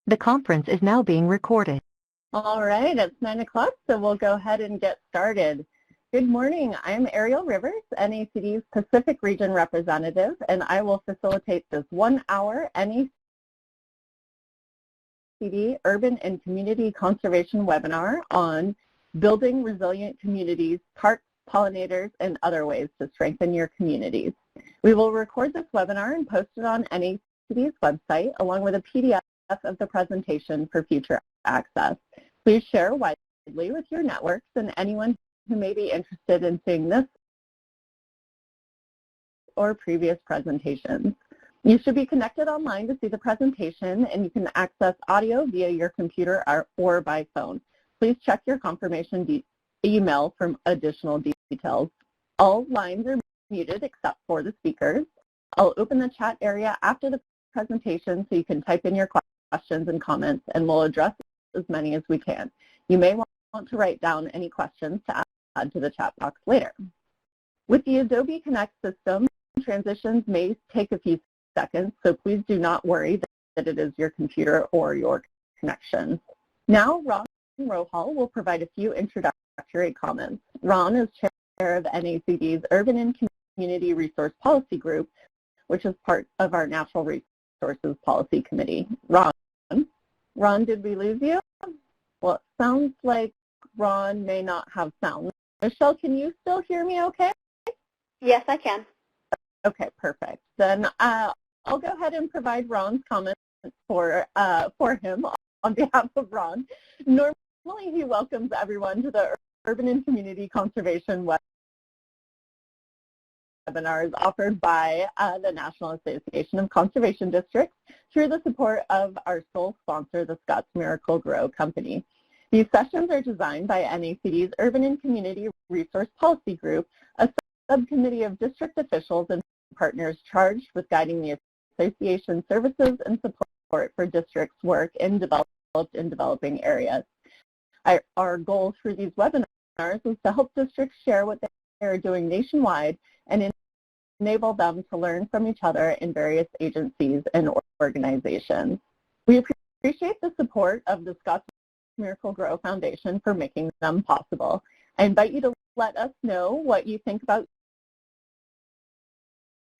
The conference is now being recorded. All right, it's 9 o'clock, so we'll go ahead and get started. Good morning. I'm Ariel Rivers, NACD's Pacific Region Representative, and I will facilitate this 1-hour NACD Urban and Community Conservation webinar on building resilient communities, parks, pollinators, and other ways to strengthen your communities. We will record this webinar and post it on NACD's website along with a PDF of the presentation for future access. Please share widely with your networks and anyone who may be interested in seeing this or previous presentations. You should be connected online to see the presentation, and you can access audio via your computer or by phone. Please check your confirmation email for additional details. All lines are muted except for the speakers. I'll open the chat area after the presentation so you can type in your questions and comments, and we'll address as many as we can. You may want to write down any questions to add to the chat box later. With the Adobe Connect system, transitions may take a few seconds, so please do not worry that it is your computer or your connection. Now, Ron Rohal will provide a few introductory comments. Ron is chair of NACD's Urban and Community Resource Policy Group, which is part of our Natural Resources Policy Committee. Ron, did we lose you? Well, it sounds like Ron may not have sound. Michelle, can you still hear me okay? Yes, I can. Okay, perfect. Then I'll go ahead and provide Ron's comments for him on behalf of Ron. Normally, he welcomes everyone to the Urban and Community Conservation webinars offered by the National Association of Conservation Districts through the support of our sole sponsor, the Scotts Miracle-Gro Company. These sessions are designed by NACD's Urban and Community Resource Policy Group, a subcommittee of district officials and partners charged with guiding the association services and support for districts' work in developed and developing areas. Our goal through these webinars is to help districts share what they are doing nationwide and enable them to learn from each other in various agencies and organizations. We appreciate the support of the Scotts Miracle-Gro Foundation for making them possible. I invite you to let us know what you think about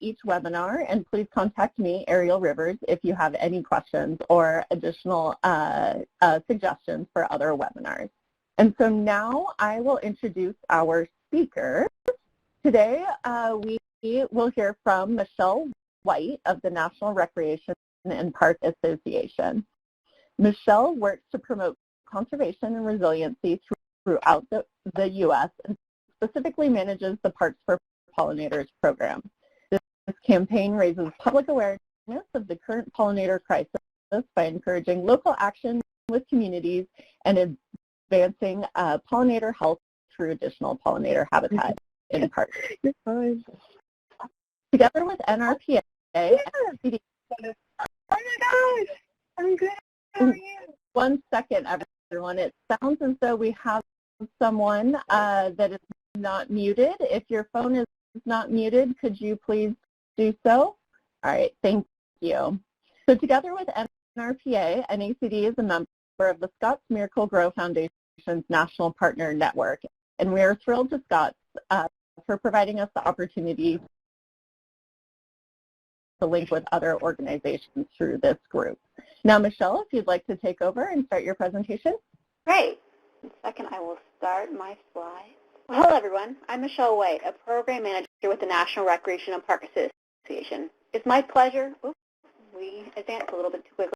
each webinar, and please contact me, Ariel Rivers, if you have any questions or additional suggestions for other webinars. And so now I will introduce our speakers. Today we will hear from Michelle White of the National Recreation and Park Association. Michelle works to promote conservation and resiliency throughout the U.S. and specifically manages the Parks for Pollinators program. This campaign raises public awareness of the current pollinator crisis by encouraging local action with communities and advancing pollinator health through additional pollinator habitat in parks. Together with NRPA, Oh my gosh, I'm good. How are you? 1 second, everyone. It sounds as though we have someone that is not muted. If your phone is not muted, could you please do so? All right, thank you. So together with NRPA, NACD is a member of the Scotts Miracle-Gro Foundation's National Partner Network, and we are thrilled to Scotts for providing us the opportunity to link with other organizations through this group. Now, Michelle, if you'd like to take over and start your presentation. Great. In a second, I will start my slides. Well, hello, everyone. I'm Michelle White, a program manager with the National Recreation and Park Association. It's my pleasure. Oops, we advanced a little bit too quickly.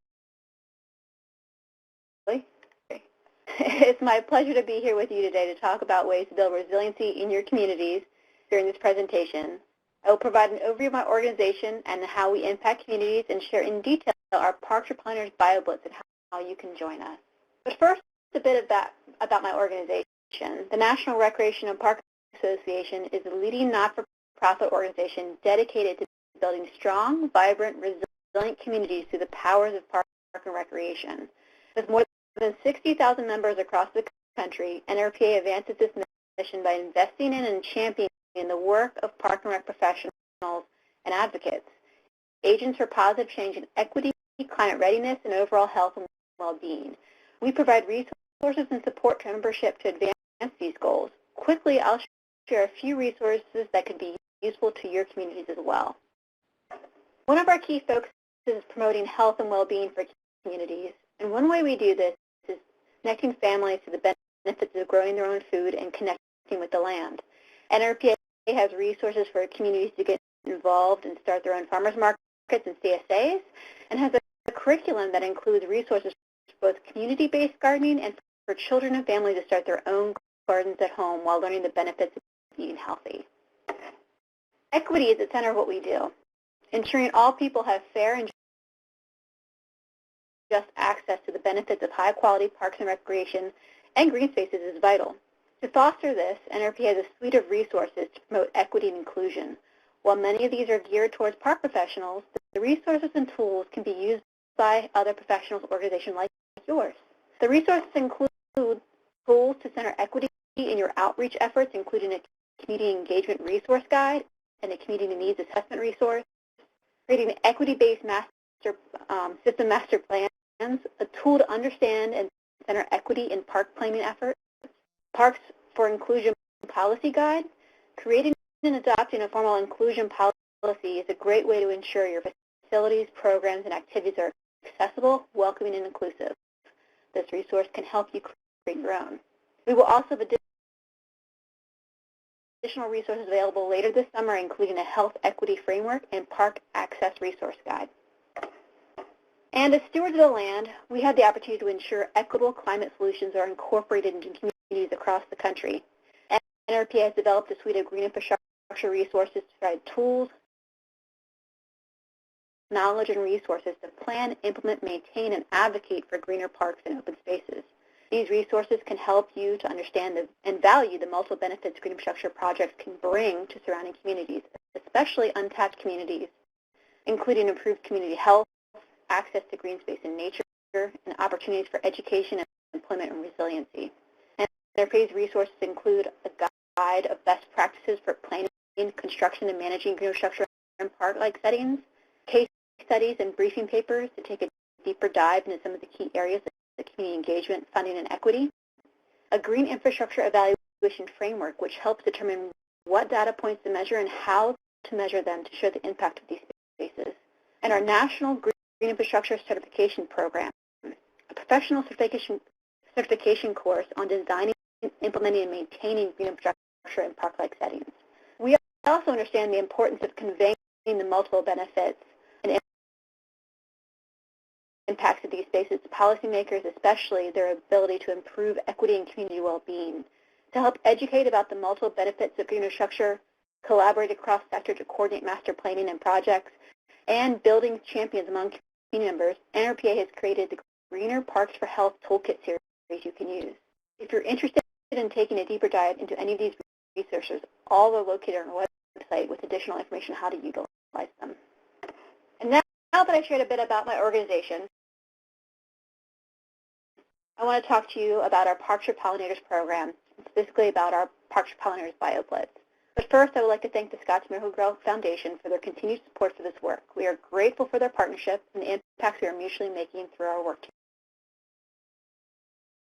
It's my pleasure to be here with you today to talk about ways to build resiliency in your communities during this presentation. I will provide an overview of my organization and how we impact communities and share in detail our Parks for Pollinators BioBlitz and how you can join us. But first, a bit about my organization. The National Recreation and Park Association is a leading not-for-profit organization dedicated to building strong, vibrant, resilient communities through the powers of park and recreation. With more than 60,000 members across the country, NRPA advances this mission by investing in and championing the work of park and rec professionals and advocates, agents for positive change in equity, climate readiness, and overall health and well-being. We provide resources and support to membership to advance these goals. Quickly, I'll share a few resources that could be useful to your communities as well. One of our key focuses is promoting health and well-being for communities, and one way we do this is connecting families to the benefits of growing their own food and connecting with the land. NRPA has resources for communities to get involved and start their own farmers markets and CSAs, and has a curriculum that includes resources for both community-based gardening and for children and families to start their own gardens at home while learning the benefits of eating healthy. Equity is at the center of what we do. Ensuring all people have fair and just access to the benefits of high-quality parks and recreation and green spaces is vital. To foster this, NRPA has a suite of resources to promote equity and inclusion. While many of these are geared towards park professionals, the resources and tools can be used by other professionals organizations like yours. The resources include tools to center equity in your outreach efforts, including a community engagement resource guide and a community needs assessment resource, creating equity-based system master plans, a tool to understand and center equity in park planning efforts, Parks for Inclusion policy guide. Creating and adopting a formal inclusion policy is a great way to ensure your facilities, programs, and activities are accessible, welcoming, and inclusive. This resource can help you create your own. We will also have additional resources available later this summer, including a health equity framework and park access resource guide. And as stewards of the land, we have the opportunity to ensure equitable climate solutions are incorporated into communities across the country. NRPA has developed a suite of green infrastructure resources to provide tools, knowledge, and resources to plan, implement, maintain, and advocate for greener parks and open spaces. These resources can help you to understand and value the multiple benefits green infrastructure projects can bring to surrounding communities, especially untapped communities, including improved community health, access to green space and nature, and opportunities for education, employment, and resiliency. And NRPA's resources include a guide of best practices for planning, construction, and managing green infrastructure in park-like settings, case studies and briefing papers to take a deeper dive into some of the key areas like community engagement, funding, and equity, a green infrastructure evaluation framework which helps determine what data points to measure and how to measure them to show the impact of these spaces, and our National Green Infrastructure Certification Program, a professional certification course on designing, implementing, and maintaining green infrastructure in park-like settings. We also understand the importance of conveying the multiple benefits and impacts of these spaces to policymakers, especially their ability to improve equity and community well-being. To help educate about the multiple benefits of green infrastructure, collaborate across sector to coordinate master planning and projects, and building champions among community members, NRPA has created the Greener Parks for Health Toolkit series you can use. If you're interested in taking a deeper dive into any of these resources, all are located on our website with additional information on how to utilize them. And now that I've shared a bit about my organization, I want to talk to you about our Parks for Pollinators program, specifically about our Parks for Pollinators BioBlitz. But first, I would like to thank the Scotts Miracle-Gro Foundation for their continued support for this work. We are grateful for their partnership and the impacts we are mutually making through our work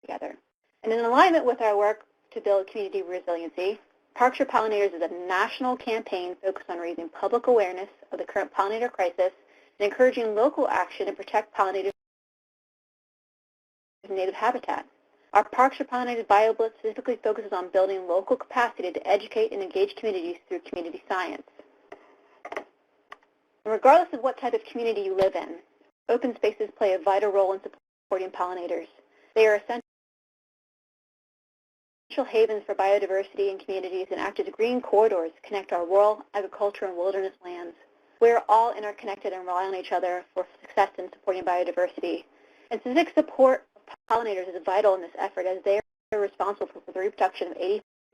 together. And in alignment with our work to build community resiliency, Parks for Pollinators is a national campaign focused on raising public awareness of the current pollinator crisis and encouraging local action to protect pollinators and native habitat. Our Parks for Pollinators BioBlitz specifically focuses on building local capacity to educate and engage communities through community science. And regardless of what type of community you live in, open spaces play a vital role in supporting pollinators. They are essential havens for biodiversity in communities and act as green corridors to connect our rural, agriculture, and wilderness lands. We are all interconnected and rely on each other for success in supporting biodiversity. And civic support pollinators is vital in this effort as they are responsible for the reproduction of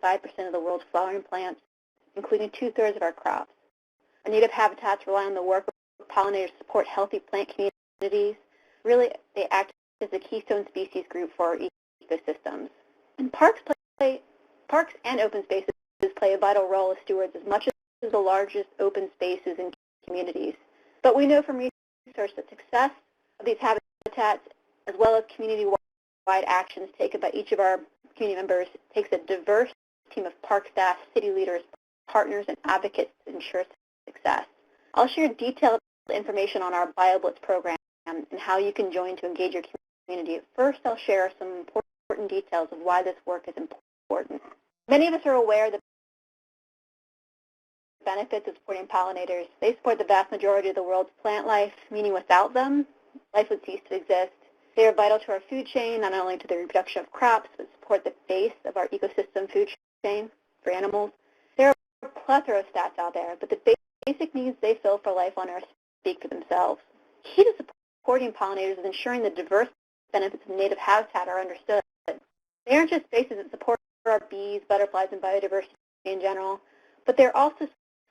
85% of the world's flowering plants, including 2/3 of our crops. Our native habitats rely on the work of pollinators to support healthy plant communities. Really, they act as a keystone species group for our ecosystems. And parks and open spaces play a vital role as stewards as much as the largest open spaces in communities. But we know from research that success of these habitats as well as community-wide actions taken by each of our community members, takes a diverse team of park staff, city leaders, partners, and advocates to ensure success. I'll share detailed information on our BioBlitz program and how you can join to engage your community. First, I'll share some important details of why this work is important. Many of us are aware that the benefits of supporting pollinators. They support the vast majority of the world's plant life, meaning without them, life would cease to exist. They are vital to our food chain, not only to the reproduction of crops, but support the base of our ecosystem food chain for animals. There are a plethora of stats out there, but the basic needs they fill for life on Earth speak for themselves. Key to supporting pollinators is ensuring the diverse benefits of native habitat are understood. They aren't just spaces that support our bees, butterflies, and biodiversity in general, but they're also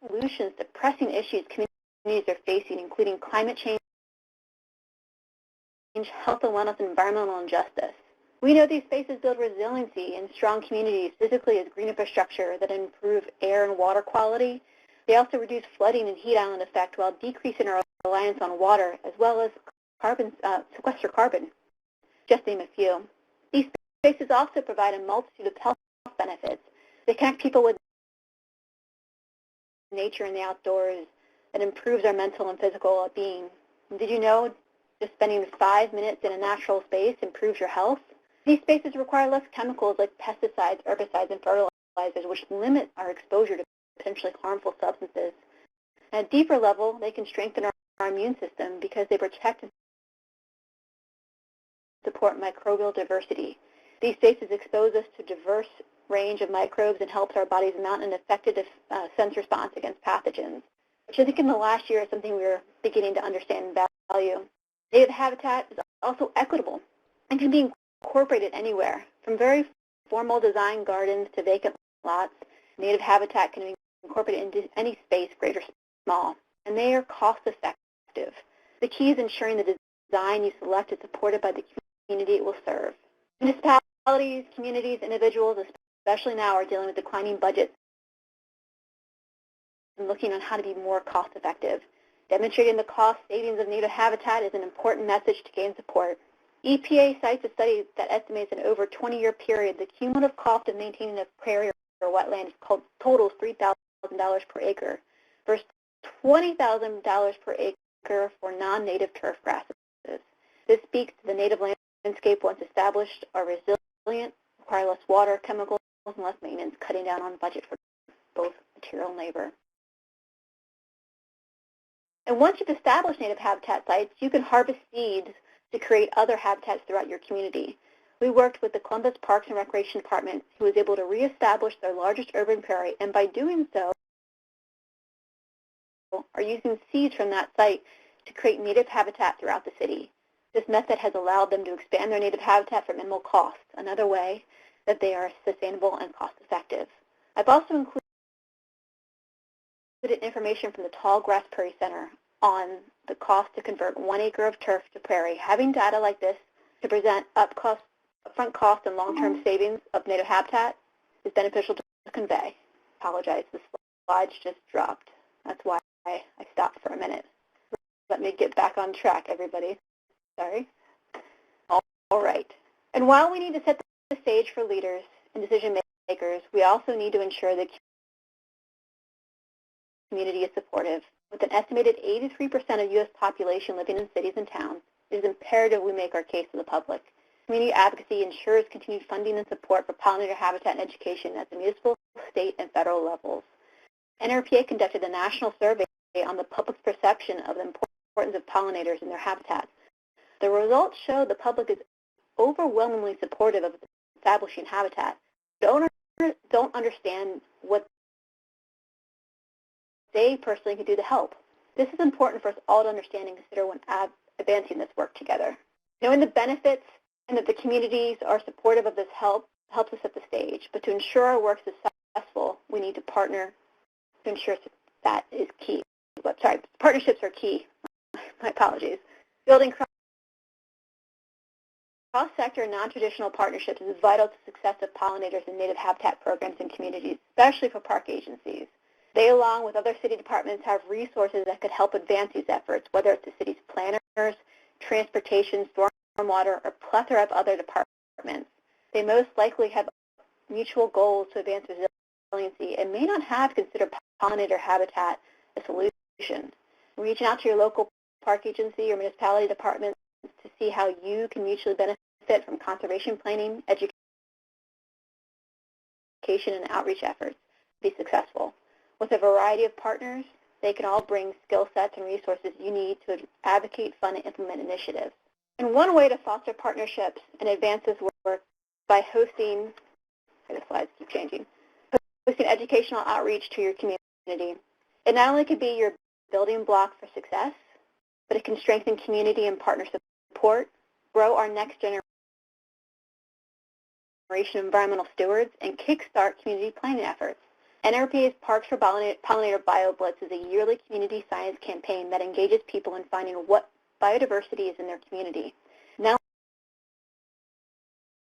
solutions to pressing issues communities are facing, including climate change, health and wellness, and environmental injustice. We know these spaces build resiliency in strong communities physically as green infrastructure that improve air and water quality. They also reduce flooding and heat island effect while decreasing our reliance on water, as well as sequester carbon, just to name a few. These spaces also provide a multitude of health benefits. They connect people with nature and the outdoors that improves our mental and physical well-being. Did you know just spending 5 minutes in a natural space improves your health? These spaces require less chemicals like pesticides, herbicides, and fertilizers, which limit our exposure to potentially harmful substances. At a deeper level, they can strengthen our immune system because they protect and support microbial diversity. These spaces expose us to a diverse range of microbes and helps our bodies mount an effective defense response against pathogens, which I think in the last year is something we're beginning to understand and value. Native habitat is also equitable and can be incorporated anywhere. From very formal design gardens to vacant lots, native habitat can be incorporated into any space, great or small, and they are cost effective. The key is ensuring the design you select is supported by the community it will serve. Municipalities, communities, individuals, especially now, are dealing with declining budgets and looking on how to be more cost effective. Demonstrating the cost savings of native habitat is an important message to gain support. EPA cites a study that estimates in over a 20-year period the cumulative cost of maintaining a prairie or wetland totals $3,000 per acre versus $20,000 per acre for non-native turf grasses. This speaks to the native landscape once established are resilient, require less water, chemicals, and less maintenance, cutting down on budget for both material and labor. And once you've established native habitat sites, you can harvest seeds to create other habitats throughout your community. We worked with the Columbus Parks and Recreation Department, who was able to reestablish their largest urban prairie, and by doing so, are using seeds from that site to create native habitat throughout the city. This method has allowed them to expand their native habitat for minimal cost, another way that they are sustainable and cost-effective. I've also included information from the Tall Grass Prairie Center on the cost to convert 1 acre of turf to prairie. Having data like this to present upfront cost and long-term savings of native habitat is beneficial to convey. Apologize, the slides just dropped. That's why I stopped for a minute. Let me get back on track, everybody. Sorry. All right. And while we need to set the stage for leaders and decision makers, we also need to ensure the community is supportive. With an estimated 83% of U.S. population living in cities and towns, it is imperative we make our case to the public. Community advocacy ensures continued funding and support for pollinator habitat and education at the municipal, state, and federal levels. NRPA conducted a national survey on the public's perception of the importance of pollinators in their habitats. The results show the public is overwhelmingly supportive of establishing habitat, don't understand what they personally can do to help. This is important for us all to understand and consider when advancing this work together. Knowing the benefits and that the communities are supportive of this helps us set the stage. But to ensure our work is successful, we need to partner to ensure that is key. Partnerships are key. My apologies. Building cross-sector and non-traditional partnerships is vital to the success of pollinators and native habitat programs in communities, especially for park agencies. They, along with other city departments, have resources that could help advance these efforts, whether it's the city's planners, transportation, storm stormwater, or plethora of other departments. They most likely have mutual goals to advance resiliency and may not have considered pollinator habitat a solution. Reaching out to your local park agency or municipality departments to see how you can mutually benefit from conservation planning, education, and outreach efforts to be successful. With a variety of partners, they can all bring skill sets and resources you need to advocate, fund, and implement initiatives. And one way to foster partnerships and advance this work by hosting, the slides keep changing, hosting educational outreach to your community. It not only could be your building block for success, but it can strengthen community and partner support, grow our next generation of environmental stewards, and kickstart community planning efforts. NRPA's Parks for Pollinator BioBlitz is a yearly community science campaign that engages people in finding what biodiversity is in their community. Not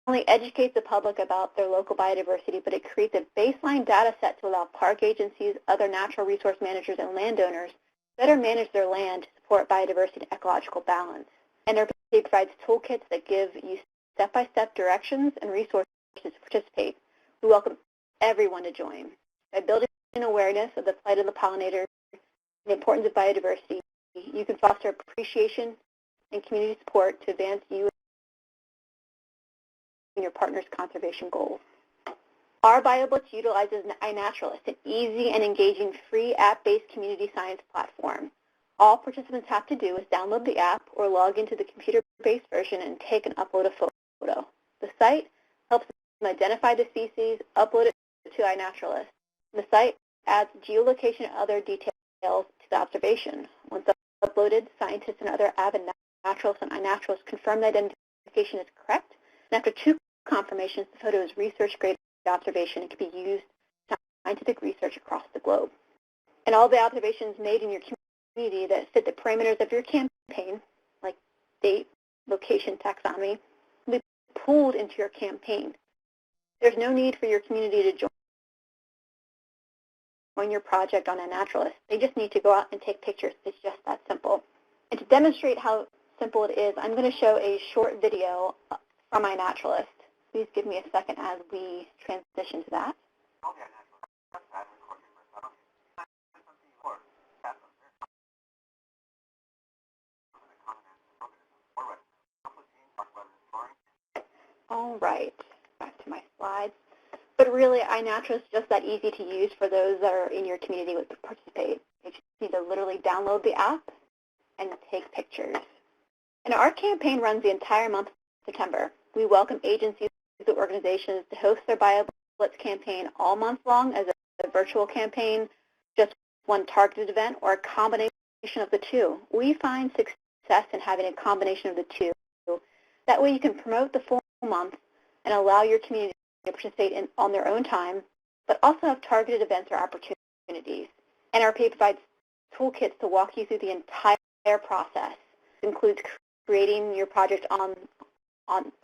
only educates the public about their local biodiversity, but it creates a baseline data set to allow park agencies, other natural resource managers, and landowners better manage their land to support biodiversity and ecological balance. NRPA provides toolkits that give you step-by-step directions and resources to participate. We welcome everyone to join. By building awareness of the plight of the pollinator and the importance of biodiversity, you can foster appreciation and community support to advance you and your partner's conservation goals. Our BioBlitz utilizes iNaturalist, an easy and engaging free app-based community science platform. All participants have to do is download the app or log into the computer-based version and take and upload a photo. The site helps them identify the species, upload it to iNaturalist. The site adds geolocation and other details to the observation. Once uploaded, scientists and other avid naturalists and iNaturalists confirm the identification is correct, and after 2 confirmations, the photo is research-grade observation and can be used in scientific research across the globe. And all the observations made in your community that fit the parameters of your campaign, like date, location, taxonomy, will be pulled into your campaign. There's no need for your community to join your project on iNaturalist. They just need to go out and take pictures. It's just that simple. And to demonstrate how simple it is, I'm going to show a short video from iNaturalist. Please give me a second as we transition to that. All right, back to my slides. But really, iNaturalist is just that easy to use for those that are in your community to participate. You just need to literally download the app and take pictures. And our campaign runs the entire month of September. We welcome agencies and organizations to host their BioBlitz campaign all month long as a virtual campaign, just one targeted event, or a combination of the two. We find success in having a combination of the two. That way you can promote the full month and allow your community to participate on their own time, but also have targeted events or opportunities. NRPA provides toolkits to walk you through the entire process. It includes creating your project on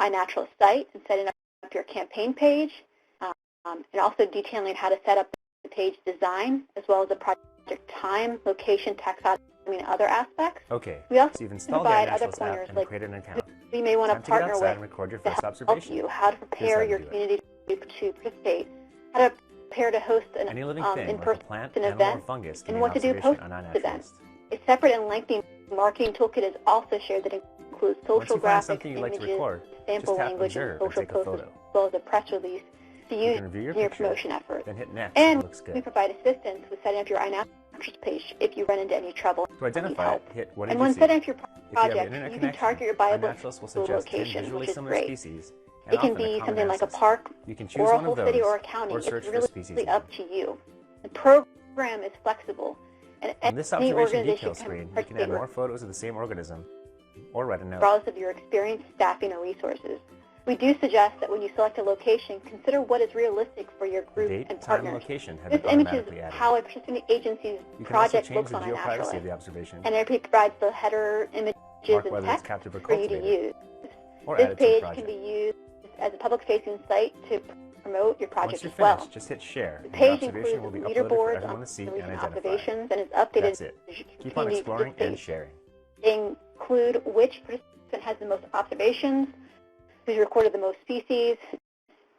iNaturalist site and setting up your campaign page, and also detailing how to set up the page design, as well as the project time, location, taxonomy, and other aspects. Okay, we also so you've installed provide the other iNaturalist pointers app and like created an account. you may want to partner with and record your first to help observation. you, how to prepare your community to participate, how to prepare to host an Any living thing, like a in-person plant, animal, event, or fungus, can and be what an to do observation on post-event. iNaturalist. A separate and lengthy marketing toolkit is also shared that includes Once social you find graphics, something you'd like to images, record, sample just tap language, and Observe and social take a posts, photo. as well as a press release to You use can review in your picture, promotion efforts. then hit Next And if it looks we good. provide assistance with setting up your iNaturalist page if you run into any trouble. To identify it, hit What did And you when see? setting up your If you have project, internet you can connection, target your BioBlitz iNaturalist will suggest 10 location, visually which is similar great. species, and It can often a be common something like a ancestor. park You can choose or a one whole of those, city or a county. or It's search for really species up name. to you. The program is flexible, and On this any observation organization detail can screen, you can participate add more photos of the same organism, or write a note. regardless of your experience, staffing, or resources. We do suggest that when you select a location, consider what is realistic for your group Date, and time, and partners. location have This been image is automatically added. how a participating agency's You can also project change looks the on geoprivacy of iNaturalist. the observation, NRP provides the header, images, mark and whether it's text captive or for you to cultivated, use. or This add it to a page project. can be used as a public-facing site to promote your Once project you're as well. finished, just hit Share, The and your page observation includes will be uploaded for leaderboards everyone on to see the and recent identify. observations and is updated That's it. as you Keep on continue to exploring and participate. sharing. They include which has the most observations, who's recorded the most species,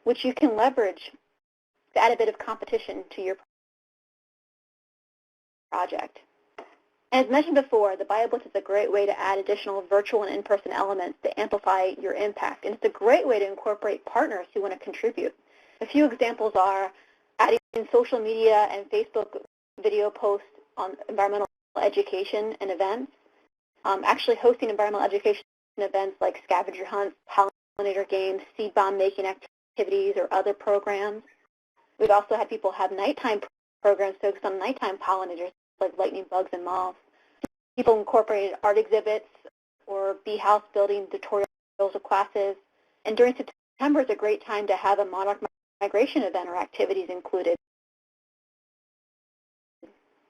which you can leverage to add a bit of competition to your project. And as mentioned before, the BioBlitz is a great way to add additional virtual and in-person elements to amplify your impact. And it's a great way to incorporate partners who want to contribute. A few examples are adding social media and Facebook video posts on environmental education and events, actually hosting environmental education events like scavenger hunts, pollinator games, seed bomb making activities, or other programs. We've also had people have nighttime programs focused on nighttime pollinators like lightning bugs and moths. People incorporated art exhibits or bee house building tutorials or classes. And during September is a great time to have a monarch migration event or activities included.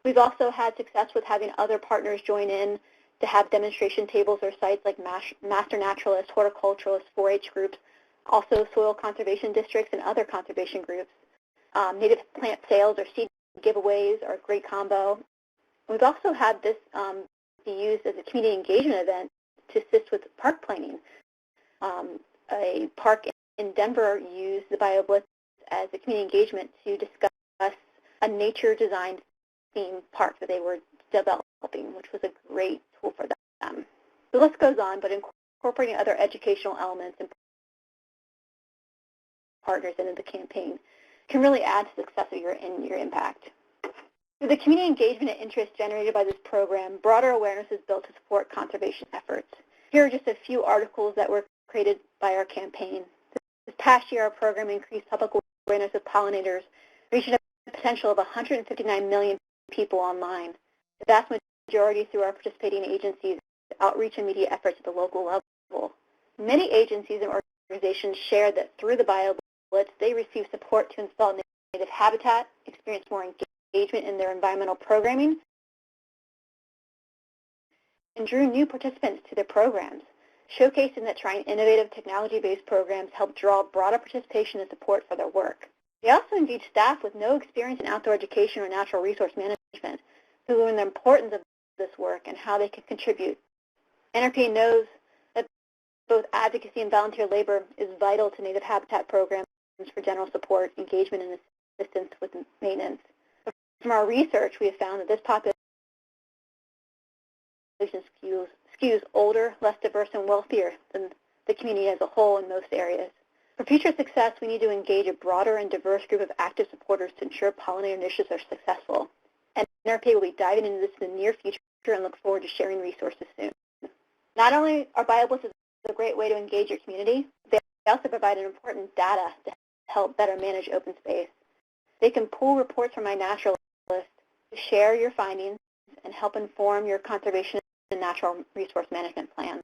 We've also had success with having other partners join in to have demonstration tables or sites like master naturalists, horticulturalists, 4-H groups, also soil conservation districts and other conservation groups. Native plant sales or seed giveaways are a great combo. We've also had this be used as a community engagement event to assist with park planning. A park in Denver used the BioBlitz as a community engagement to discuss a nature design theme park that they were developing, which was a great tool for them. The list goes on, but incorporating other educational elements and partners into the campaign can really add to the success of your impact. Through the community engagement and interest generated by this program, broader awareness is built to support conservation efforts. Here are just a few articles that were created by our campaign. This past year, our program increased public awareness of pollinators, reaching a potential of 159 million people online, the vast majority through our participating agencies' outreach and media efforts at the local level. Many agencies and organizations shared that through the BioBlitz, they received support to install native habitat, experience more engagement in their environmental programming, and drew new participants to their programs, showcasing that trying innovative technology-based programs help draw broader participation and support for their work. They also engaged staff with no experience in outdoor education or natural resource management who learn the importance of this work and how they can contribute. NRPA knows that both advocacy and volunteer labor is vital to native habitat programs for general support, engagement, and assistance with maintenance. From our research, we have found that this population skews older, less diverse, and wealthier than the community as a whole in most areas. For future success, we need to engage a broader and diverse group of active supporters to ensure pollinator initiatives are successful. And NRPA will be diving into this in the near future and look forward to sharing resources soon. Not only are BioBlitz a great way to engage your community, they also provide an important data to help better manage open space. They can pull reports from my naturalist to share your findings and help inform your conservation and natural resource management plans.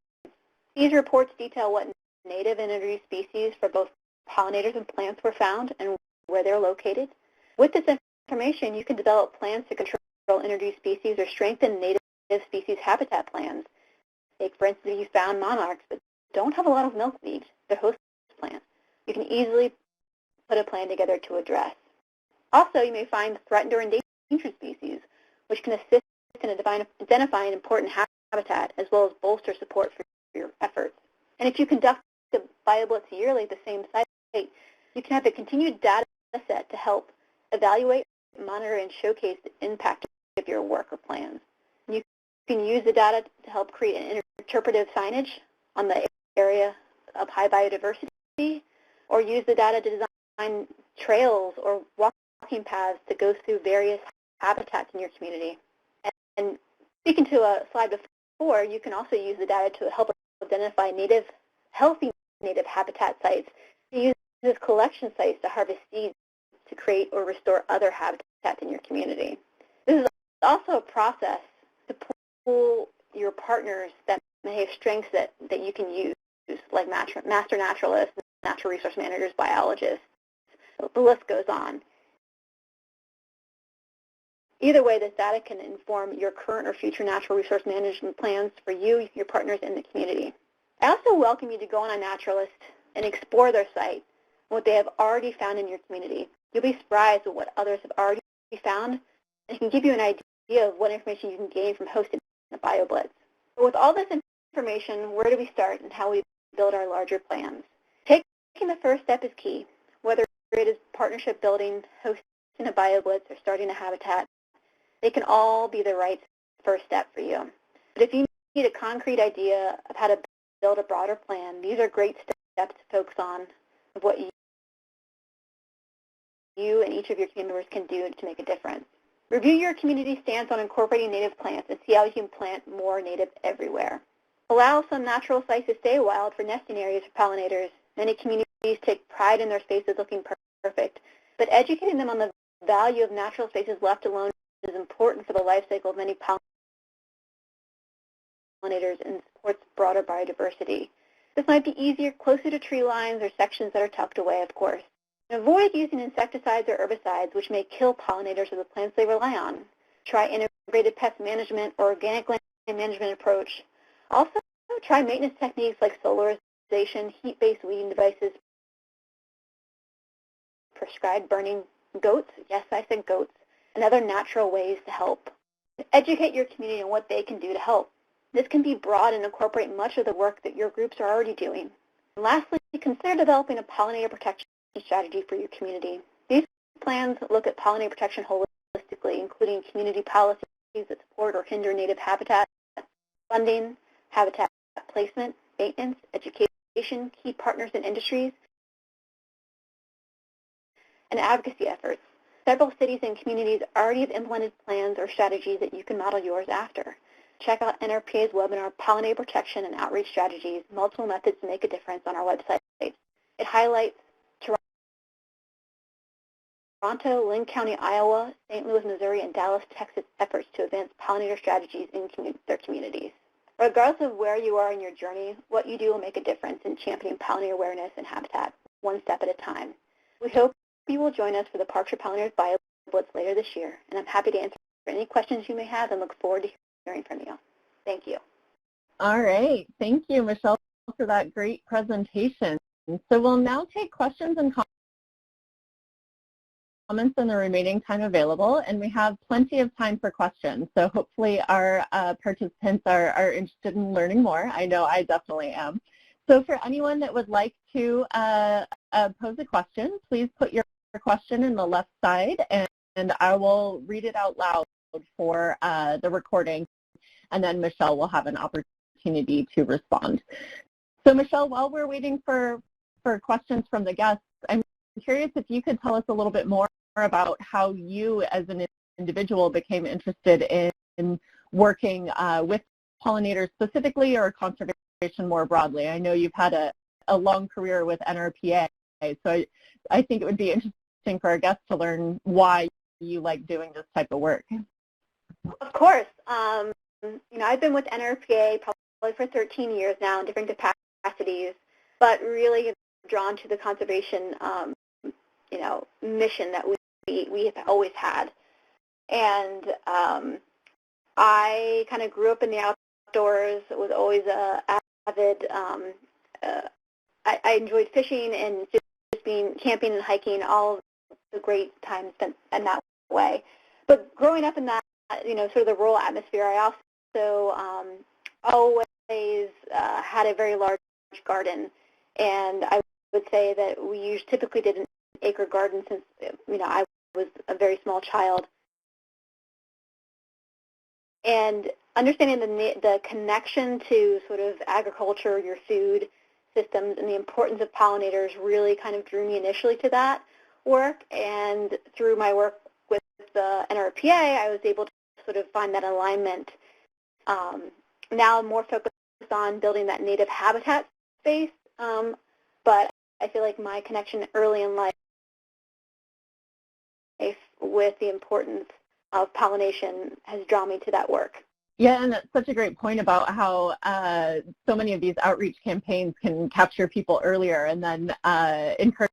These reports detail what native and introduced species for both pollinators and plants were found and where they're located. With this information, you can develop plans to control introduced species or strengthen native species habitat plans. Take, for instance, if you found monarchs but don't have a lot of milkweed, they're host plants. You can easily put a plan together to address. Also, you may find threatened or endangered species, which can assist in identifying important habitat as well as bolster support for your efforts. And if you conduct the BioBlitz yearly at the same site, you can have a continued data set to help evaluate, monitor, and showcase the impact of your work or plans. You can use the data to help create an interpretive signage on the area of high biodiversity, or use the data to design trails or walking paths to go through various habitats in your community. And speaking to a slide before, you can also use the data to help identify healthy native habitat sites. You use this collection sites to harvest seeds to create or restore other habitats in your community. This is also a process to pull your partners that may have strengths that you can use, like master naturalists, natural resource managers, biologists. So the list goes on. Either way, this data can inform your current or future natural resource management plans for you, your partners, and the community. I also welcome you to go on a naturalist and explore their site and what they have already found in your community. You'll be surprised at what others have already found, and it can give you an idea of what information you can gain from hosting a BioBlitz. But with all this information, where do we start and how we build our larger plans? Taking the first step is key, whether it is partnership building, hosting a BioBlitz, or starting a habitat. They can all be the right first step for you. But if you need a concrete idea of how to build a broader plan, these are great steps to focus on of what you and each of your team members can do to make a difference. Review your community stance on incorporating native plants and see how you can plant more native everywhere. Allow some natural sites to stay wild for nesting areas for pollinators. Many communities take pride in their spaces looking perfect, but educating them on the value of natural spaces left alone is important for the life cycle of many pollinators and supports broader biodiversity. This might be easier closer to tree lines or sections that are tucked away, of course. Avoid using insecticides or herbicides which may kill pollinators of the plants they rely on. Try integrated pest management or organic land management approach. Also, try maintenance techniques like solarization, heat-based weeding devices, prescribed burning goats, yes, I said goats, and other natural ways to help. Educate your community on what they can do to help. This can be broad and incorporate much of the work that your groups are already doing. And lastly, consider developing a pollinator protection strategy for your community. These plans look at pollinator protection holistically, including community policies that support or hinder native habitat, funding, habitat placement, maintenance, education, key partners in industries, and advocacy efforts. Several cities and communities already have implemented plans or strategies that you can model yours after. Check out NRPA's webinar, Pollinator Protection and Outreach Strategies, Multiple Methods to Make a Difference on our website. It highlights Toronto, Lynn County, Iowa, St. Louis, Missouri, and Dallas, Texas efforts to advance pollinator strategies in their communities. Regardless of where you are in your journey, what you do will make a difference in championing pollinator awareness and habitat, one step at a time. We hope you will join us for the Parks for Pollinators BioBlitz later this year, and I'm happy to answer any questions you may have and look forward to hearing from you. Thank you. All right. Thank you, Michelle, for that great presentation. So we'll now take questions and comments in the remaining time available, and we have plenty of time for questions. So hopefully our participants are interested in learning more. I know I definitely am. So for anyone that would like to pose a question, please put your question in the left side, and I will read it out loud for the recording, and then Michelle will have an opportunity to respond. So Michelle, while we're waiting for questions from the guests, I'm curious if you could tell us a little bit more about how you as an individual became interested in working with pollinators specifically or conservation more broadly. I know you've had a long career with NRPA, so I think it would be interesting for our guests to learn why you like doing this type of work. Of course. I've been with NRPA probably for 13 years now in different capacities, but really drawn to the conservation mission that we have always had. And I kind of grew up in the outdoors, was always avid. I enjoyed fishing and just being camping and hiking, all of the great times spent in that way. But growing up in that, sort of the rural atmosphere, I also always had a very large garden. And I would say that we typically did an acre garden since, I was a very small child. And understanding the connection to sort of agriculture, your food systems, and the importance of pollinators really kind of drew me initially to that work. And through my work with the NRPA, I was able to sort of find that alignment. Now I'm more focused on building that native habitat space, but I feel like my connection early in life with the importance of pollination has drawn me to that work. Yeah, and that's such a great point about how so many of these outreach campaigns can capture people earlier and then encourage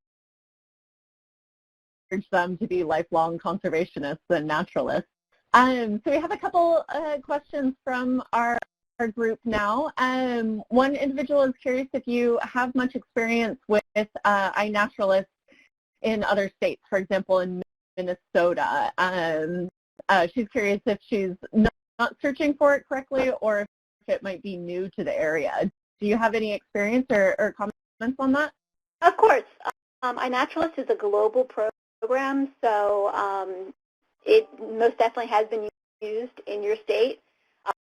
them to be lifelong conservationists and naturalists. So we have a couple questions from our group now. One individual is curious if you have much experience with iNaturalist in other states, for example, in Minnesota. She's curious if she's not searching for it correctly or if it might be new to the area. Do you have any experience or comments on that? Of course. iNaturalist is a global program, so it most definitely has been used in your state.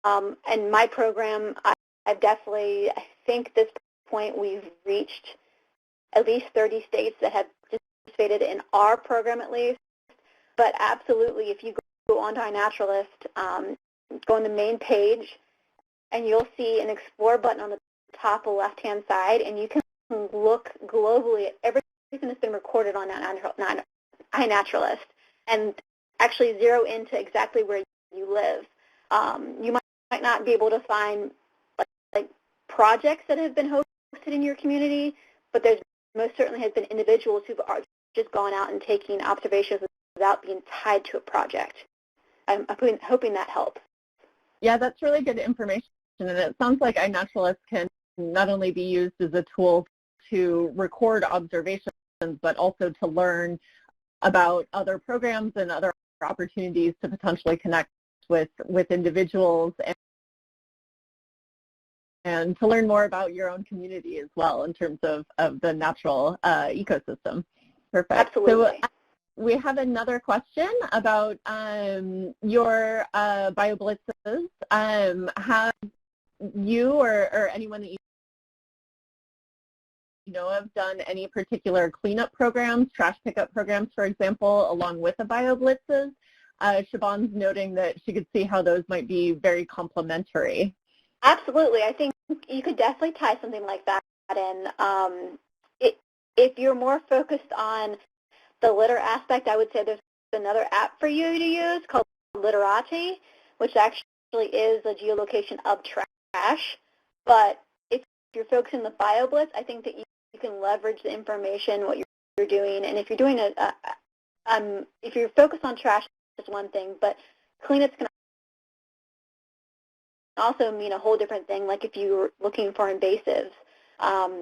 And my program, I think at this point we've reached at least 30 states that have participated in our program at least. But absolutely, if you go onto iNaturalist, go on the main page, and you'll see an Explore button on the top left-hand side, and you can look globally at everything that's been recorded on iNaturalist and actually zero into exactly where you live. You might not be able to find like projects that have been hosted in your community, but there's most certainly has been individuals who've just gone out and taking observations without being tied to a project. I'm hoping that helps. Yeah, that's really good information, and it sounds like iNaturalist can not only be used as a tool to record observations, but also to learn about other programs and other opportunities to potentially connect with individuals and to learn more about your own community as well in terms of the natural ecosystem. Perfect. Absolutely. So we have another question about your BioBlitzes. Have you or anyone that you know of done any particular cleanup programs, trash pickup programs, for example, along with the BioBlitzes? Siobhan's noting that she could see how those might be very complementary. Absolutely. I think you could definitely tie something like that in. If you're more focused on the litter aspect, I would say there's another app for you to use called Literati, which actually is a geolocation of trash. But if you're focusing on the BioBlitz, I think that you can leverage the information, what you're doing. And if you're doing if you're focused on trash, that's one thing, but cleanups can also mean a whole different thing, like if you're looking for invasives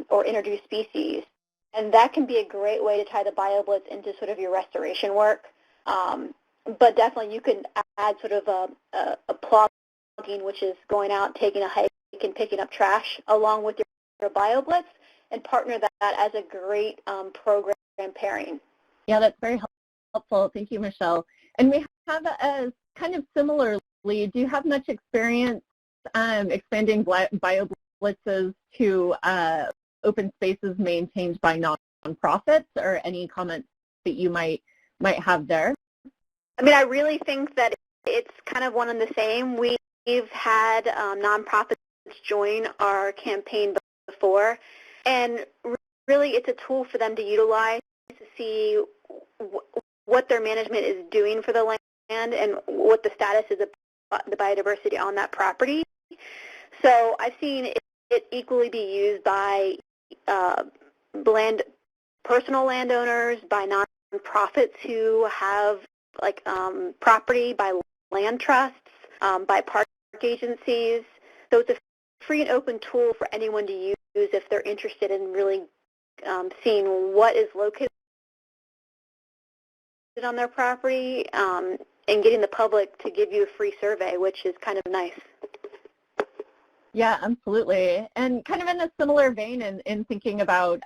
or introduced species. And that can be a great way to tie the BioBlitz into sort of your restoration work. But definitely you can add sort of a plugging, which is going out, taking a hike, and picking up trash along with your BioBlitz, and partner that as a great program pairing. Yeah, that's very helpful. Thank you, Michelle. And we have a kind of similarly, do you have much experience expanding BioBlitzes to open spaces maintained by nonprofits, or any comments that you might have there? I mean, I really think that it's kind of one and the same. We've had nonprofits join our campaign before, and really it's a tool for them to utilize to see what their management is doing for the land and what the status is of the biodiversity on that property. So I've seen it equally be used by personal landowners, by nonprofits who have like property, by land trusts, by park agencies. So it's a free and open tool for anyone to use if they're interested in really seeing what is located on their property and getting the public to give you a free survey, which is kind of nice. Yeah, absolutely. And kind of in a similar vein in thinking about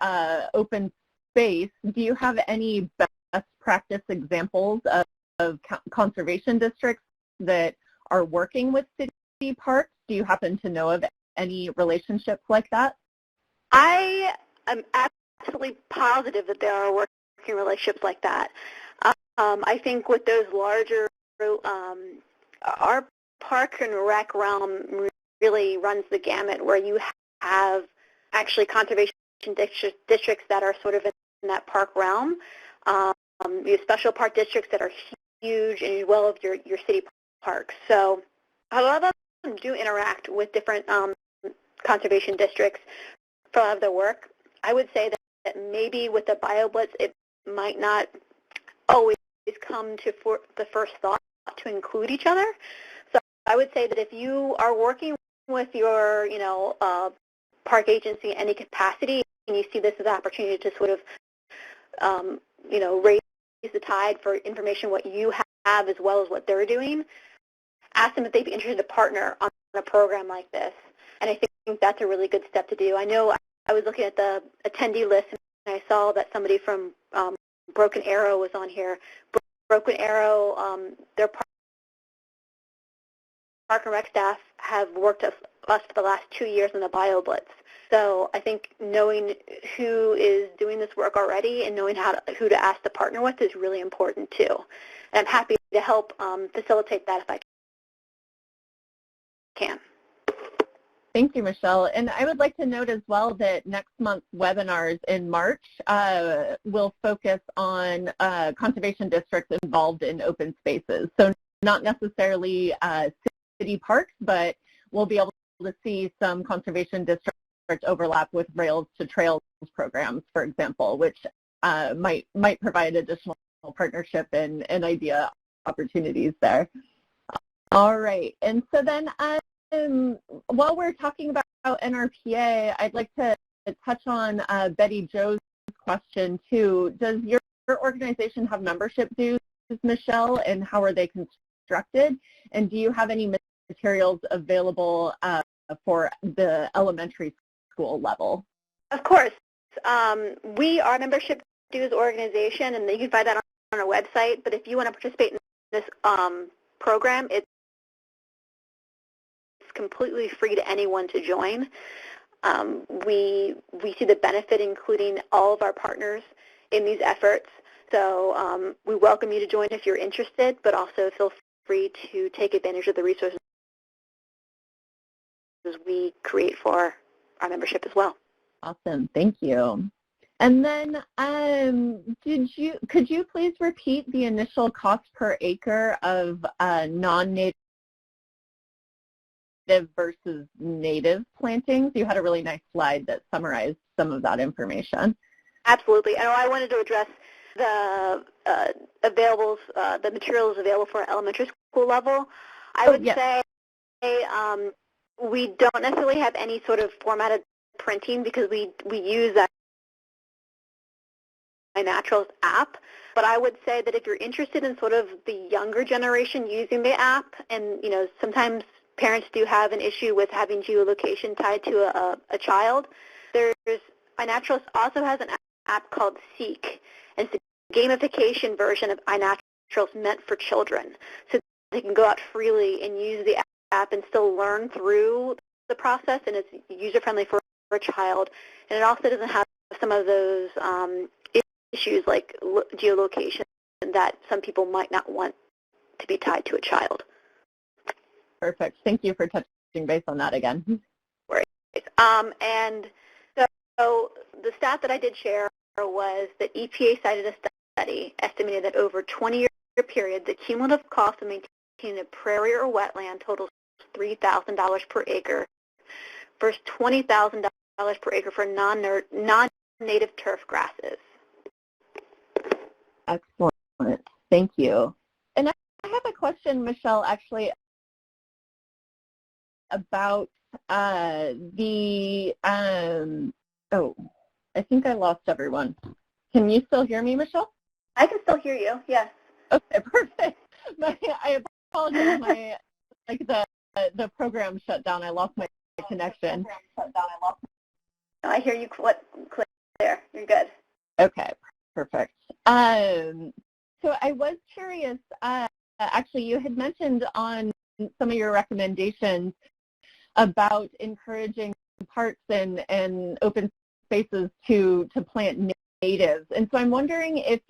open space, do you have any best practice examples of conservation districts that are working with city parks? Do you happen to know of any relationships like that? I am absolutely positive that there are working relationships like that. I think with those larger, our park and rec realm really runs the gamut, where you have actually conservation districts that are sort of in that park realm. You have special park districts that are huge, and as well as your city parks. So a lot of them do interact with different conservation districts for a lot of their work. I would say that maybe with the BioBlitz, it might not always come to the first thought to include each other. So I would say that if you are working with your, park agency in any capacity, and you see this as an opportunity to sort of, raise the tide for information what you have as well as what they're doing, ask them if they'd be interested to partner on a program like this. And I think that's a really good step to do. I know I was looking at the attendee list, and I saw that somebody from Broken Arrow was on here. Broken Arrow, their Park and Rec staff have worked with us for the last 2 years in the BioBlitz. So I think knowing who is doing this work already and knowing who to ask to partner with is really important too. And I'm happy to help facilitate that if I can. Thank you, Michelle. And I would like to note as well that next month's webinars in March will focus on conservation districts involved in open spaces. So not necessarily city parks, but we'll be able to see some conservation district overlap with Rails to Trails programs, for example, which might provide additional partnership and idea opportunities there. All right, and so then while we're talking about NRPA, I'd like to touch on Betty Jo's question too. Does your organization have membership dues, Michelle, and how are they constructed? And do you have any materials available for the elementary school level? Of course. We are a membership dues organization, and you can find that on our website. But if you want to participate in this program, it's completely free to anyone to join. We see the benefit, including all of our partners in these efforts. So we welcome you to join if you're interested, but also feel free to take advantage of the resources we create for our membership as well. Awesome, thank you. And then could you please repeat the initial cost per acre of non-native versus native plantings? You had a really nice slide that summarized some of that information. Absolutely. I wanted to address the the materials available for elementary school level. I would say we don't necessarily have any sort of formatted printing because we use that iNatural's app. But I would say that if you're interested in sort of the younger generation using the app, and sometimes parents do have an issue with having geolocation tied to a child, iNaturalist also has an app called Seek, and it's a gamification version of iNaturalist meant for children. So they can go out freely and use the app and still learn through the process, and it's user-friendly for a child. And it also doesn't have some of those issues like geolocation that some people might not want to be tied to a child. Perfect. Thank you for touching base on that again. Right. And so the stat that I did share was that EPA cited a study estimated that over a 20-year period, the cumulative cost of maintaining a prairie or wetland totals $3,000 per acre versus $20,000 per acre for non-native turf grasses. Excellent. Thank you. And I have a question, Michelle, actually, about I think I lost everyone. Can you still hear me, Michelle? I can still hear you, yes. Okay, perfect. I apologize. The program shut down. I lost my connection. I hear you clear. You're good. Okay, perfect. So I was curious, actually, you had mentioned on some of your recommendations about encouraging parks and open spaces to plant natives. And so I'm wondering if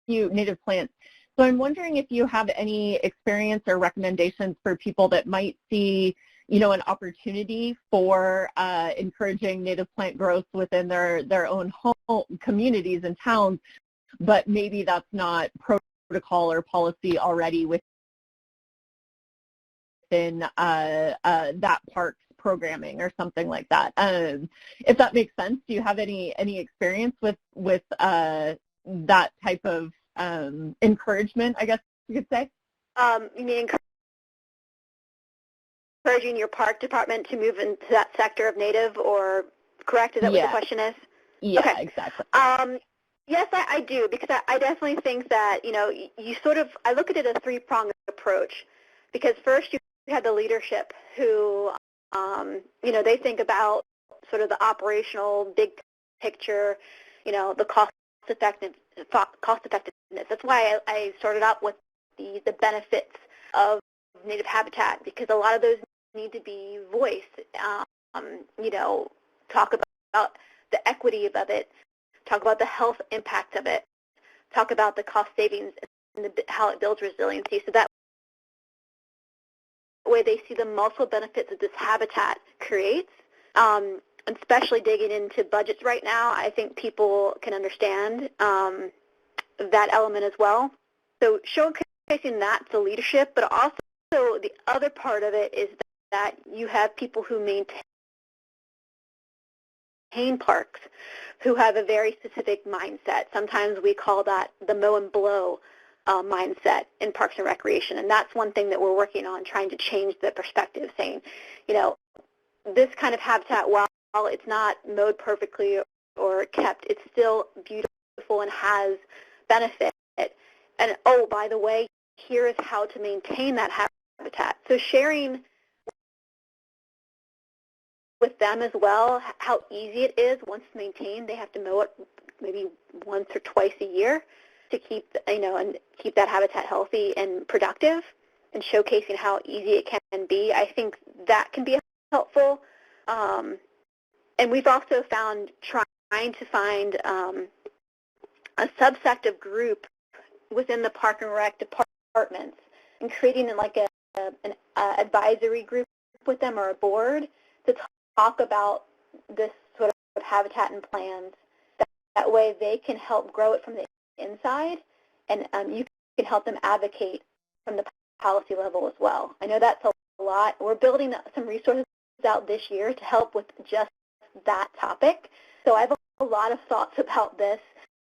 native plants. So I'm wondering if you have any experience or recommendations for people that might see, an opportunity for encouraging native plant growth within their own home communities and towns, but maybe that's not protocol or policy already within that park's programming or something like that. If that makes sense, do you have any experience with that type of encouragement, I guess you could say? You mean encouraging your park department to move into that sector of native, or correct? Is that what the question is? Yeah, okay. Exactly. Yes, I do, because I definitely think that, I look at it as a three-pronged approach, because first you have the leadership who, they think about sort of the operational big picture, the cost-effectiveness. That's why I started out with the benefits of native habitat, because a lot of those need to be voiced. Talk about the equity of it, talk about the health impact of it, talk about the cost savings and how it builds resiliency. So that way they see the multiple benefits that this habitat creates. Especially digging into budgets right now, I think people can understand that element as well. So showcasing that to leadership, but also the other part of it is that you have people who maintain parks who have a very specific mindset. Sometimes we call that the mow and blow mindset in Parks and Recreation, and that's one thing that we're working on, trying to change the perspective, saying, this kind of habitat, while it's not mowed perfectly or kept, it's still beautiful and has benefit. And, oh, by the way, here is how to maintain that habitat. So sharing with them as well how easy it is once maintained. They have to mow it maybe once or twice a year to keep, and keep that habitat healthy and productive, and showcasing how easy it can be. I think that can be helpful. And we've also found trying to find a subset of group within the Park and Rec departments and creating like an advisory group with them, or a board, to talk about this sort of habitat and plans. That way they can help grow it from the inside, and you can help them advocate from the policy level as well. I know that's a lot. We're building some resources out this year to help with just that topic. So I have a lot of thoughts about this.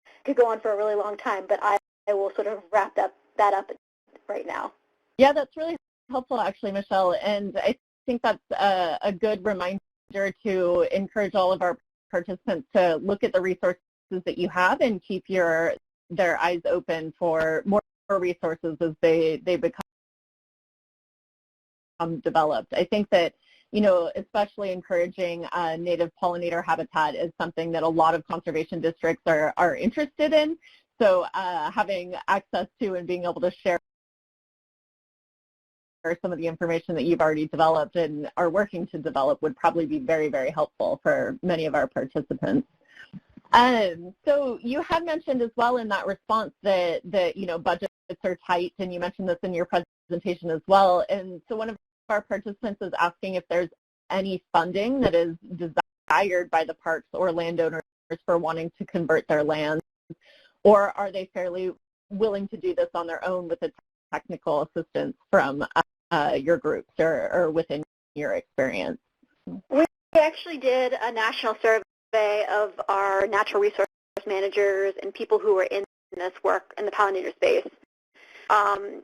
It could go on for a really long time, but I will sort of wrap that up right now. Yeah, that's really helpful, actually, Michelle. And I think that's a good reminder to encourage all of our participants to look at the resources that you have and keep their eyes open for more resources as they become developed. I think that, especially encouraging native pollinator habitat is something that a lot of conservation districts are interested in. So having access to and being able to share some of the information that you've already developed and are working to develop would probably be very, very helpful for many of our participants. So you had mentioned as well in that response that budgets are tight, and you mentioned this in your presentation as well. And so one of our participants is asking if there's any funding that is desired by the parks or landowners for wanting to convert their lands, or are they fairly willing to do this on their own with the technical assistance from your groups or within your experience? We actually did a national survey of our natural resource managers and people who were in this work in the pollinator space. And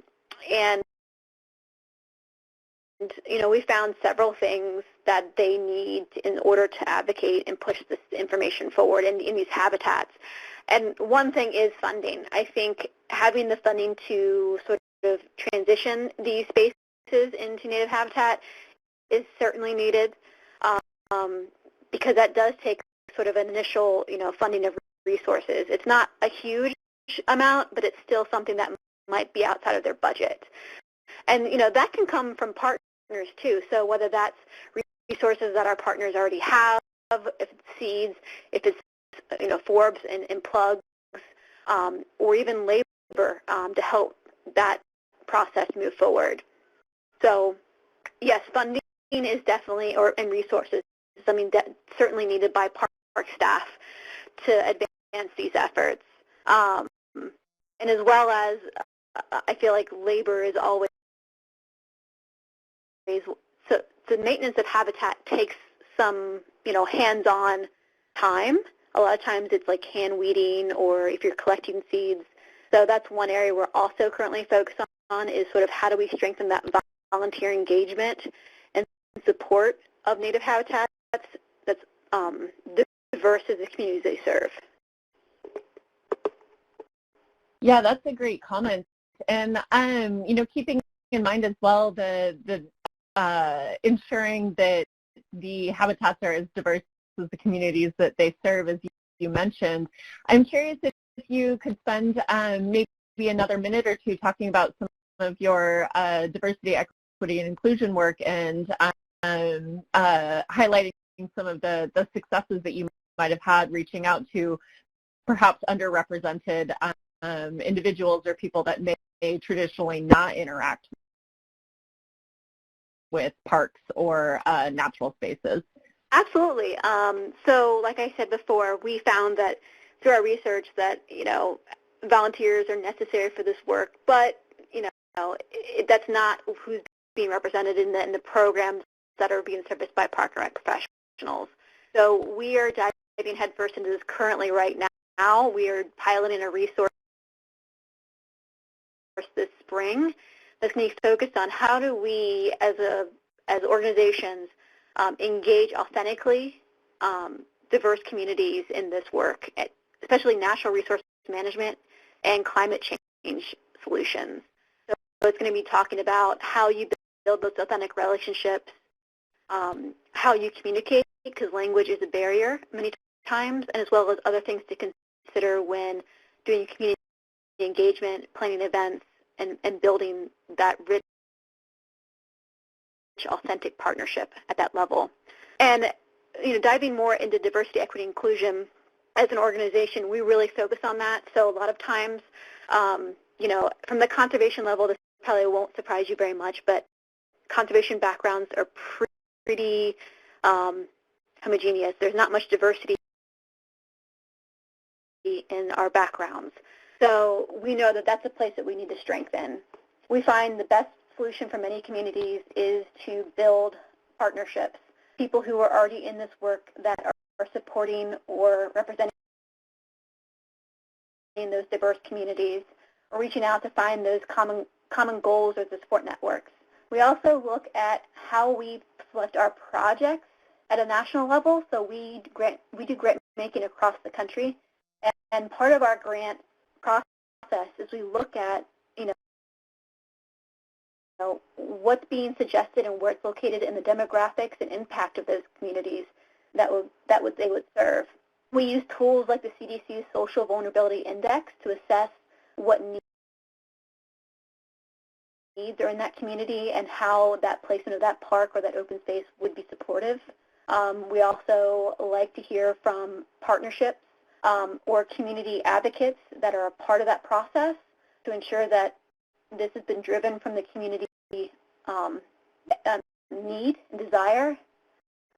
we found several things that they need in order to advocate and push this information forward in these habitats. And one thing is funding. I think having the funding to sort of transition these spaces into native habitat is certainly needed, because that does take sort of an initial, funding of resources. It's not a huge amount, but it's still something that might be outside of their budget. And, that can come from partners too. So whether that's resources that our partners already have, if it's seeds, if it's, forbs and plugs, or even labor to help that process move forward. So yes, funding is definitely, and resources, is something that certainly needed by park staff to advance these efforts. And as well as, I feel like labor is always, so the maintenance of habitat takes some, hands-on time. A lot of times it's like hand weeding, or if you're collecting seeds. So that's one area we're also currently focused on, is sort of how do we strengthen that volunteer engagement and support of native habitats that's diverse as the communities they serve. Yeah, that's a great comment. And, keeping in mind as well the ensuring that the habitats are as diverse as the communities that they serve, as you mentioned. I'm curious if you could spend maybe another minute or two talking about some of your diversity, equity, and inclusion work, and highlighting some of the successes that you might have had reaching out to perhaps underrepresented individuals or people that may traditionally not interact with parks or natural spaces. Absolutely. So like I said before, we found that through our research that, volunteers are necessary for this work, but, that's not who's being represented in the programs that are being serviced by park and rec professionals. So we are diving headfirst into this currently right now. We are piloting a resource this spring that's going to be focused on how do we, as organizations, engage authentically diverse communities in this work, especially natural resource management and climate change solutions. So it's going to be talking about how you build those authentic relationships, how you communicate, because language is a barrier many times, and as well as other things to consider when doing community engagement, planning events, and building that rich, authentic partnership at that level. And diving more into diversity, equity, inclusion, as an organization, we really focus on that. So a lot of times, from the conservation level, this probably won't surprise you very much, but conservation backgrounds are pretty homogeneous. There's not much diversity in our backgrounds. So we know that that's a place that we need to strengthen. We find the best solution for many communities is to build partnerships, people who are already in this work that are supporting or representing those diverse communities, or reaching out to find those common goals or the support networks. We also look at how we select our projects at a national level. So we do grant making across the country, and part of our grant process is we look at what's being suggested and where it's located in the demographics and impact of those communities that they would serve. We use tools like the CDC's Social Vulnerability Index to assess what needs are in that community and how that placement of that park or that open space would be supportive. We also like to hear from partnerships or community advocates that are a part of that process to ensure that this has been driven from the community need and desire.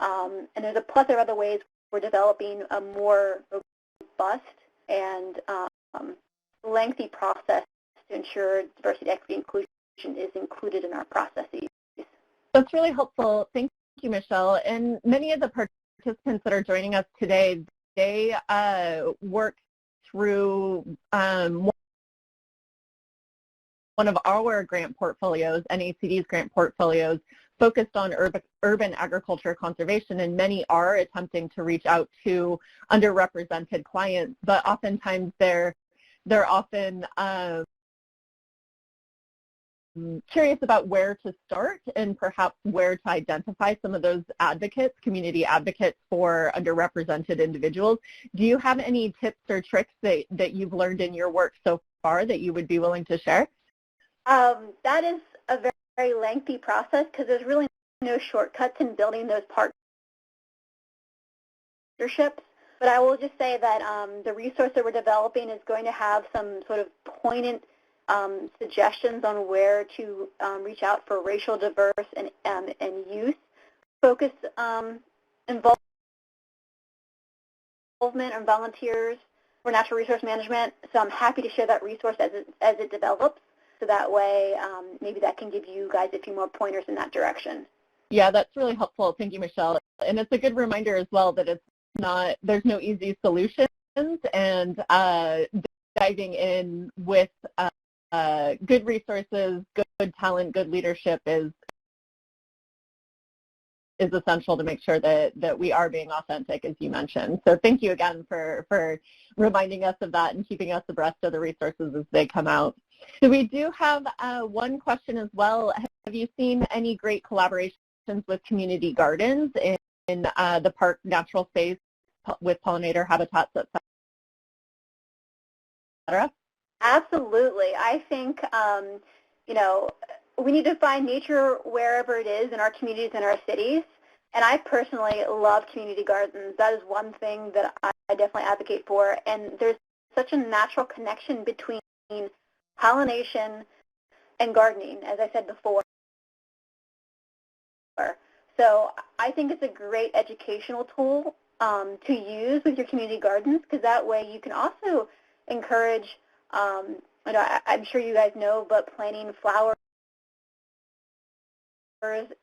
And there's a plethora of other ways we're developing a more robust and lengthy process to ensure diversity, equity, inclusion is included in our processes. That's really helpful. Thank you, Michelle. And many of the participants that are joining us today, they work through one of our grant portfolios, NACD's grant portfolios, focused on urban agriculture conservation, and many are attempting to reach out to underrepresented clients, but oftentimes they're often curious about where to start and perhaps where to identify some of those advocates, community advocates for underrepresented individuals. Do you have any tips or tricks that you've learned in your work so far that you would be willing to share? That is a very lengthy process because there's really no shortcuts in building those partnerships. But I will just say that the resource that we're developing is going to have some sort of poignant suggestions on where to reach out for racial diverse and youth focused involvement and volunteers for natural resource management. So I'm happy to share that resource as it develops. So that way, maybe that can give you guys a few more pointers in that direction. Yeah, that's really helpful. Thank you, Michelle. And it's a good reminder as well that there's no easy solutions, and diving in with good resources, good talent, good leadership is essential to make sure that we are being authentic, as you mentioned. So thank you again for reminding us of that and keeping us abreast of the resources as they come out. So we do have one question as well. Have you seen any great collaborations with community gardens in the park natural space with pollinator habitats, et cetera? Absolutely. I think, you know, we need to find nature wherever it is in our communities and our cities. And I personally love community gardens. That is one thing that I definitely advocate for. And there's such a natural connection between pollination and gardening, as I said before. So I think it's a great educational tool to use with your community gardens, because that way you can also encourage, you know, I'm sure you guys know, but planting flowers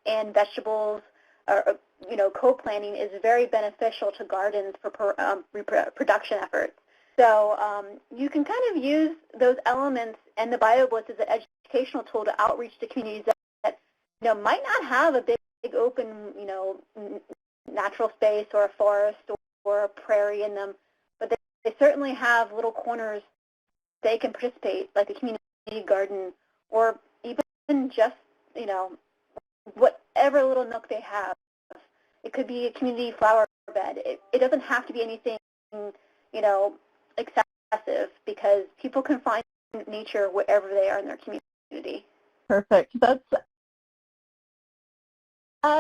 and vegetables, or, you know, co-planting is very beneficial to gardens for reproduction efforts. So you can kind of use those elements and the BioBlitz as an educational tool to outreach to communities that you know, might not have a big open, you know, natural space or a forest or a prairie in them, but they certainly have little corners they can participate, like a community garden, or even just, you know, whatever little nook they have. It could be a community flower bed. It doesn't have to be anything, you know, excessive, because people can find nature wherever they are in their community. Perfect. That's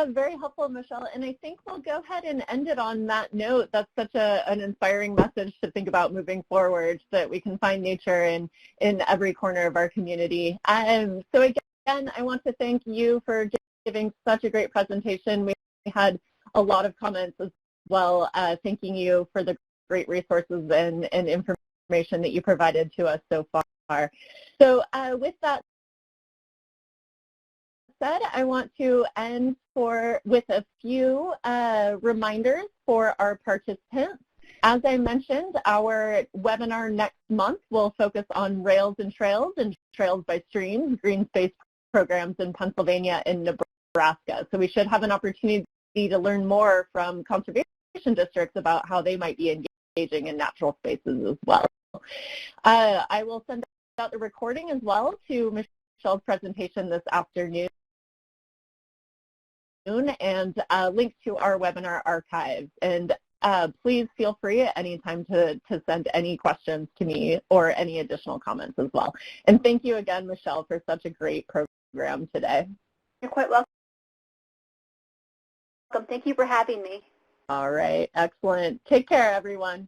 very helpful, Michelle. And I think we'll go ahead and end it on that note. That's such an inspiring message to think about moving forward, so that we can find nature in every corner of our community. So again, I want to thank you for giving such a great presentation. We had a lot of comments as well, thanking you for the great resources and information that you provided to us so far. So with that said, I want to end with a few reminders for our participants. As I mentioned, our webinar next month will focus on rails and trails by streams, green space programs in Pennsylvania and Nebraska. So we should have an opportunity to learn more from conservation districts about how they might be engaging in natural spaces as well. I will send out the recording as well to Michelle's presentation this afternoon, and link to our webinar archives. And please feel free at any time to send any questions to me or any additional comments as well. And thank you again, Michelle, for such a great program today. You're quite welcome. Thank you for having me. All right, excellent. Take care, everyone.